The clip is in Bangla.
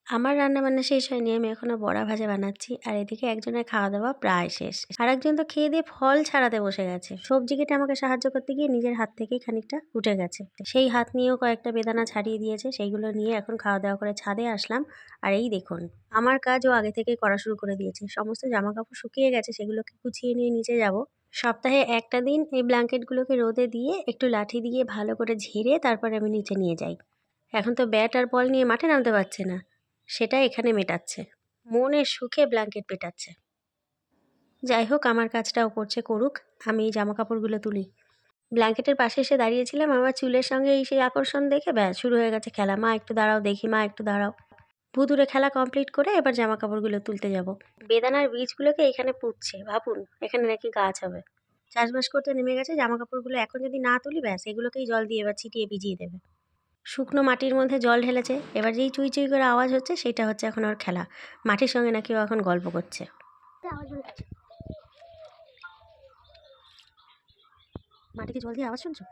আমার রান্নাবান্না শেষ হয়নি। আমি এখনো বড়া ভাজা বানাচ্ছি। আর এদিকে একজনের খাওয়া-দাওয়া প্রায় শেষ। আরেকজন তো খেয়ে দিয়ে ফল ছাড়াতে বসে গেছে। সবজি কেটে আমাকে সাহায্য করতে গিয়ে নিজের হাত থেকেই খানিকটা উঠে গেছে। সেই হাত নিয়েও কয়েকটা বেদানা ছাড়িয়ে দিয়েছে। সেইগুলো নিয়ে এখন খাওয়া-দাওয়া করে ছাদে আসলাম। আর এই দেখুন, আমার কাজ ও আগে থেকেই করা শুরু করে দিয়েছে। সমস্ত জামাকাপড় শুকিয়ে গেছে, সেগুলোকে গুছিয়ে নিয়ে নিচে যাবো। সপ্তাহে একটা দিন এই ব্ল্যাঙ্কেটগুলোকে রোদে দিয়ে একটু লাঠি দিয়ে ভালো করে ঝেড়ে তারপরে আমি নিচে নিয়ে যাই। এখন তো ব্যাট আর বল নিয়ে মাঠে নামতে পারছে না। সেটা এখানে মেটাচ্ছে। মনের সুখে ব্ল্যাঙ্কেট পেটাচ্ছে। যাই হোক, আমার কাজটাও করছে, করুক। আমি এই জামাকাপড়গুলো তুলি। ব্ল্যাঙ্কেটের পাশে এসে দাঁড়িয়েছিলাম, আমার চুলের সঙ্গে এই সেই আকর্ষণ দেখে ব্যাস শুরু হয়ে গেছে খেলা। মা একটু দাঁড়াও দেখি, মা একটু দাঁড়াও। ভুতুড়ে খেলা কমপ্লিট করে এবার জামাকাপড়গুলো তুলতে যাব। বেদানার বীজগুলোকে এখানে পুঁতছে। ভাবুন, এখানে নাকি গাছ হবে। চাষবাস করতে নেমে গেছে, জামাকাপড়গুলো এখন যদি না তুলি ব্যাস এগুলোকেই জল দিয়ে এবার ছিটিয়ে ভিজিয়ে দেবে। শুকনো মাটির মধ্যে জল ঢেলেছে। এবার যেই চুই চুই করে আওয়াজ হচ্ছে সেটা হচ্ছে এখন ওর খেলা। মাটির সঙ্গে নাকি ও এখন গল্প করছে। মাটিতে জল দিয়ে আওয়াজ শুনছো?